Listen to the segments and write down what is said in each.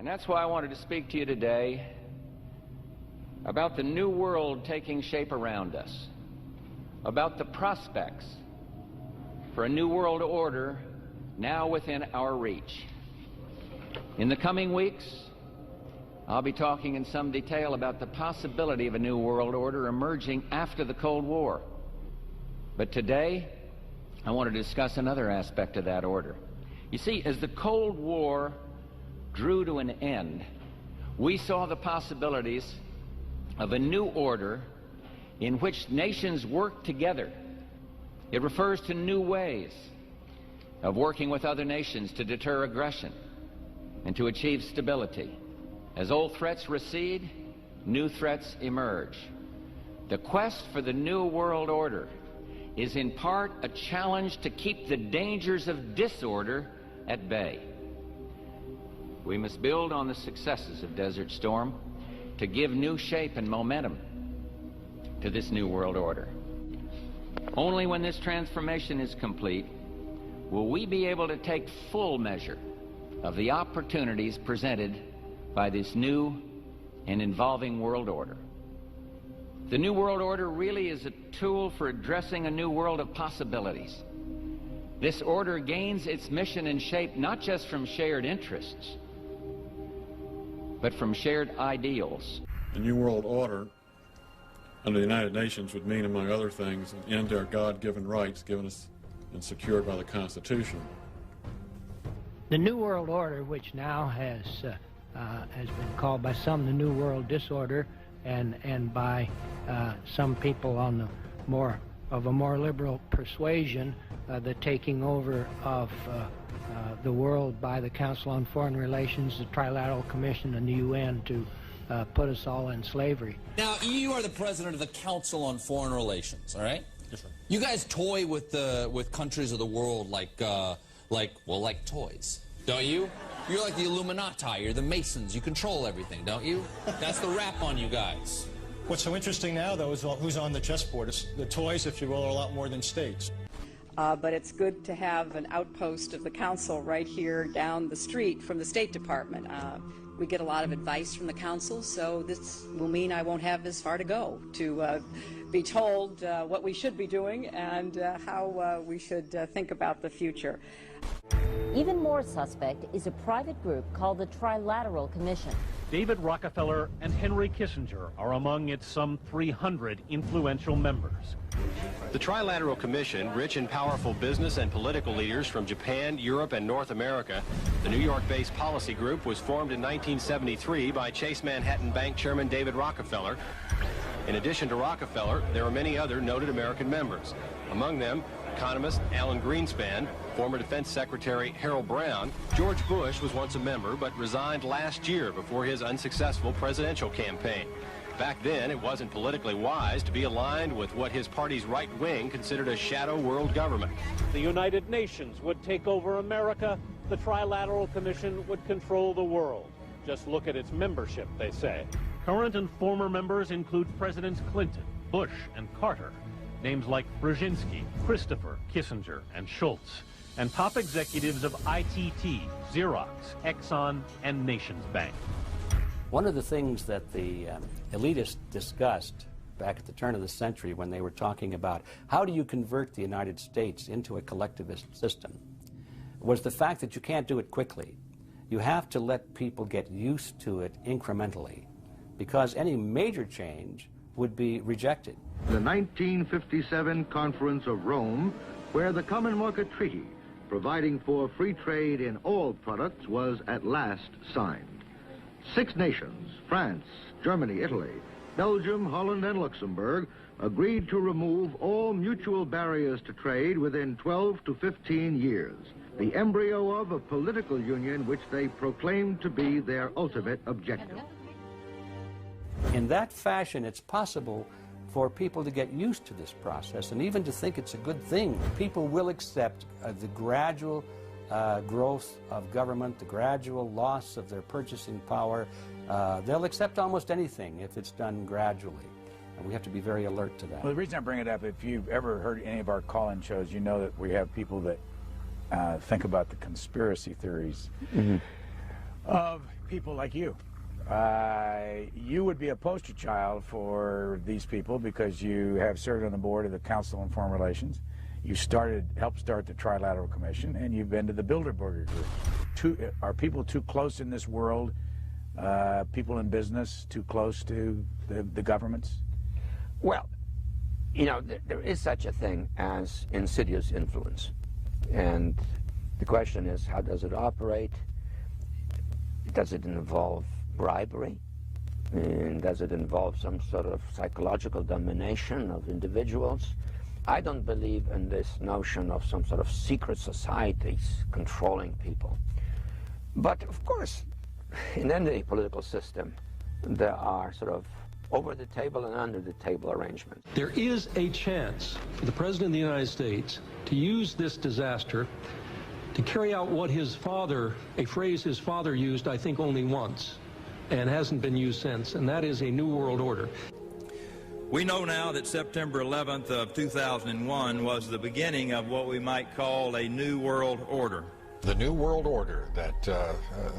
And that's why I wanted to speak to you today about the new world taking shape around us, about the prospects for a new world order now within our reach. In the coming weeks, I'll be talking in some detail about the possibility of a new world order emerging after the Cold War. But today, I want to discuss another aspect of that order. You see, as the Cold War drew to an end, we saw the possibilities of a new order in which nations work together. It refers to new ways of working with other nations to deter aggression and to achieve stability. As old threats recede, new threats emerge. The quest for the new world order is in part a challenge to keep the dangers of disorder at bay. We must build on the successes of Desert Storm to give new shape and momentum to this new world order. Only when this transformation is complete will we be able to take full measure of the opportunities presented by this new and evolving world order. The new world order really is a tool for addressing a new world of possibilities. This order gains its mission and shape not just from shared interests, but from shared ideals. The New World Order under the United Nations would mean, among other things, an end to our God-given rights given us and secured by the Constitution. The New World Order, which now has been called by some the New World Disorder, and by some people on the more liberal persuasion, the taking over of the world by the Council on Foreign Relations, the Trilateral Commission, and the UN to put us all in slavery. Now, you are the president of the Council on Foreign Relations, all right? Yes, sir. You guys toy with countries of the world like toys, don't you? You're like the Illuminati, you're the Masons, you control everything, don't you? That's the rap on you guys. What's so interesting now, though, is who's on the chessboard. It's the toys, if you will, are a lot more than states. But it's good to have an outpost of the Council right here down the street from the State Department. We get a lot of advice from the Council, so this will mean I won't have as far to go to be told what we should be doing and how we should think about the future. Even more suspect is a private group called the Trilateral Commission. David Rockefeller and Henry Kissinger are among its some 300 influential members. The Trilateral Commission, rich and powerful business and political leaders from Japan, Europe, and North America. The New York-based policy group was formed in 1973 by Chase Manhattan Bank Chairman David Rockefeller. In addition to Rockefeller, there are many other noted American members. Among them, economist Alan Greenspan, former Defense Secretary Harold Brown. George Bush was once a member but resigned last year before his unsuccessful presidential campaign. Back then, it wasn't politically wise to be aligned with what his party's right wing considered a shadow world government. The United Nations would take over America. The Trilateral Commission would control the world. Just look at its membership, they say. Current and former members include Presidents Clinton, Bush, and Carter. Names like Brzezinski, Christopher, Kissinger, and Schultz. And top executives of ITT, Xerox, Exxon, and Nations Bank. One of the things that the elitists discussed back at the turn of the century when they were talking about how do you convert the United States into a collectivist system was the fact that you can't do it quickly. You have to let people get used to it incrementally, because any major change would be rejected. The 1957 Conference of Rome, where the Common Market Treaty, providing for free trade in all products, was at last signed. 6 nations, France, Germany, Italy, Belgium, Holland, and Luxembourg, agreed to remove all mutual barriers to trade within 12 to 15 years, the embryo of a political union which they proclaimed to be their ultimate objective. In that fashion, it's possible for people to get used to this process and even to think it's a good thing. People will accept the gradual growth of government, the gradual loss of their purchasing power. They'll accept almost anything if it's done gradually. And we have to be very alert to that. Well, the reason I bring it up, if you've ever heard any of our call-in shows, you know that we have people that think about the conspiracy theories. Mm-hmm. of people like you. You would be a poster child for these people because you have served on the board of the Council on Foreign Relations. You helped start the Trilateral Commission, and you've been to the Bilderberger Group. Are people too close in this world, people in business, too close to the governments? Well, you know, there is such a thing as insidious influence. And the question is, how does it operate? Does it involve bribery? And does it involve some sort of psychological domination of individuals? I don't believe in this notion of some sort of secret societies controlling people. But of course, in any political system, there are sort of over-the-table and under-the-table arrangements. There is a chance for the President of the United States to use this disaster to carry out what his father, a phrase his father used, I think, only once, and hasn't been used since, and that is a new world order. We know now that September 11th of 2001 was the beginning of what we might call a new world order. The new world order that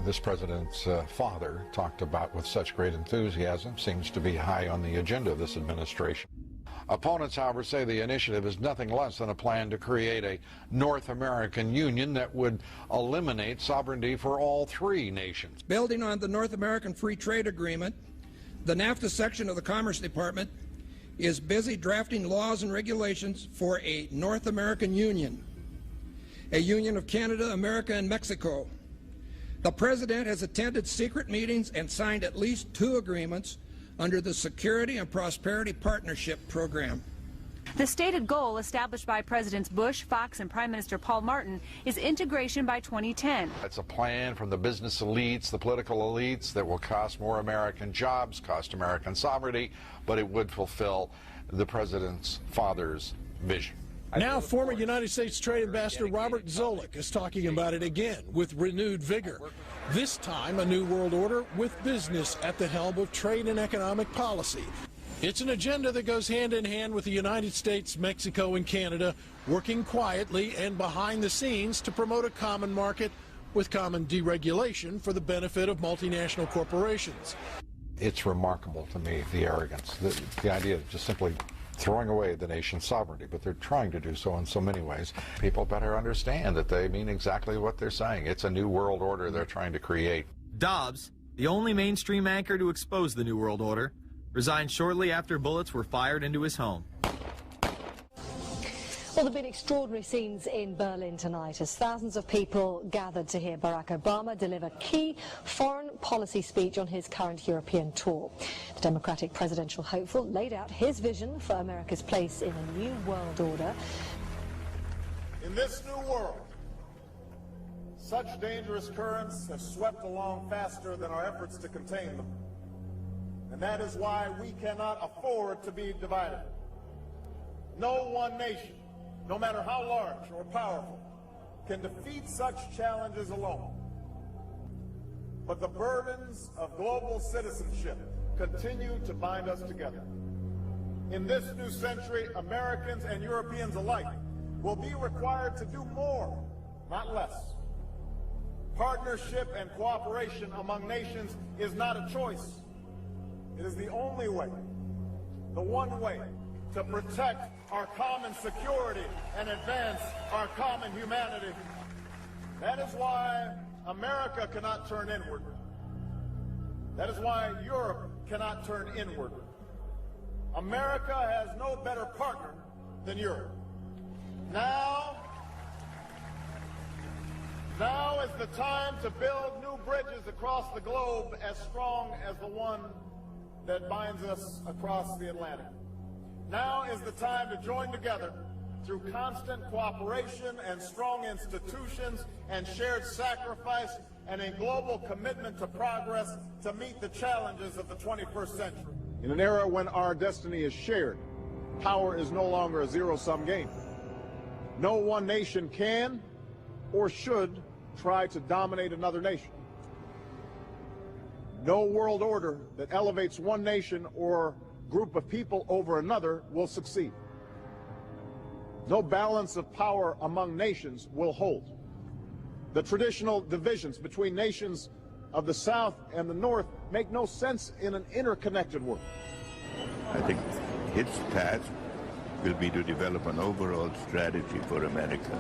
this president's father talked about with such great enthusiasm seems to be high on the agenda of this administration. Opponents, however, say the initiative is nothing less than a plan to create a North American Union that would eliminate sovereignty for all three nations. Building on the North American Free Trade Agreement, the NAFTA section of the Commerce Department is busy drafting laws and regulations for a North American Union, a union of Canada, America, and Mexico. The President has attended secret meetings and signed at least 2 agreements under the Security and Prosperity Partnership Program. The stated goal established by Presidents Bush, Fox, and Prime Minister Paul Martin is integration by 2010. It's a plan from the business elites, the political elites, that will cost more American jobs, cost American sovereignty, but it would fulfill the president's father's vision. Now, former United States Trade Ambassador Robert Zoellick is talking about it again with renewed vigor. This time, a new world order with business at the helm of trade and economic policy. It's an agenda that goes hand in hand with the United States, Mexico, and Canada working quietly and behind the scenes to promote a common market with common deregulation for the benefit of multinational corporations. It's remarkable to me, the arrogance, the idea of just simply throwing away the nation's sovereignty, but they're trying to do so in so many ways. People better understand that they mean exactly what they're saying. It's a new world order they're trying to create. Dobbs, the only mainstream anchor to expose the new world order, resigned shortly after bullets were fired into his home. Well, there have been extraordinary scenes in Berlin tonight as thousands of people gathered to hear Barack Obama deliver key foreign policy speech on his current European tour. The Democratic presidential hopeful laid out his vision for America's place in a new world order. In this new world, such dangerous currents have swept along faster than our efforts to contain them. And that is why we cannot afford to be divided. No one nation, no matter how large or powerful, can defeat such challenges alone. But the burdens of global citizenship continue to bind us together. In this new century, Americans and Europeans alike will be required to do more, not less. Partnership and cooperation among nations is not a choice. It is the only way, the one way, to protect our common security and advance our common humanity. That is why America cannot turn inward. That is why Europe cannot turn inward. America has no better partner than Europe. Now is the time to build new bridges across the globe as strong as the one that binds us across the Atlantic. Now is the time to join together through constant cooperation and strong institutions and shared sacrifice and a global commitment to progress to meet the challenges of the 21st century. In an era when our destiny is shared, power is no longer a zero-sum game. No one nation can or should try to dominate another nation. No world order that elevates one nation or group of people over another will succeed. No balance of power among nations will hold. The traditional divisions between nations of the South and the North make no sense in an interconnected world. I think its task will be to develop an overall strategy for America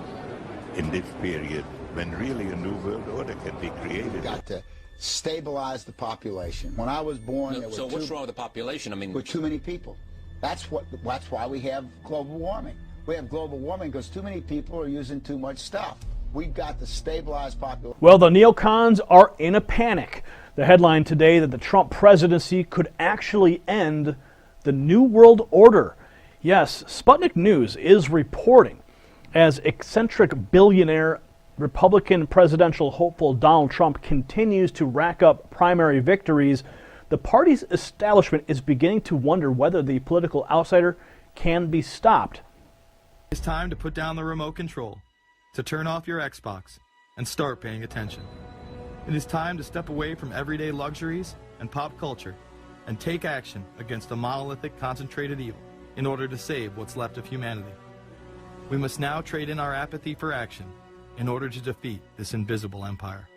in this period when really a new world order can be created. We've got to stabilize the population. When I was born, there were so what's wrong with the population? I mean, were too many people. That's why we have global warming. We have global warming because too many people are using too much stuff. We've got to stabilize population. Well, the neocons are in a panic. The headline today that the Trump presidency could actually end the New World Order. Yes, Sputnik News is reporting as eccentric billionaire Republican presidential hopeful Donald Trump continues to rack up primary victories, the party's establishment is beginning to wonder whether the political outsider can be stopped. It's time to put down the remote control, to turn off your Xbox, and start paying attention. It is time to step away from everyday luxuries and pop culture and take action against a monolithic, concentrated evil in order to save what's left of humanity. We must now trade in our apathy for action in order to defeat this invisible empire.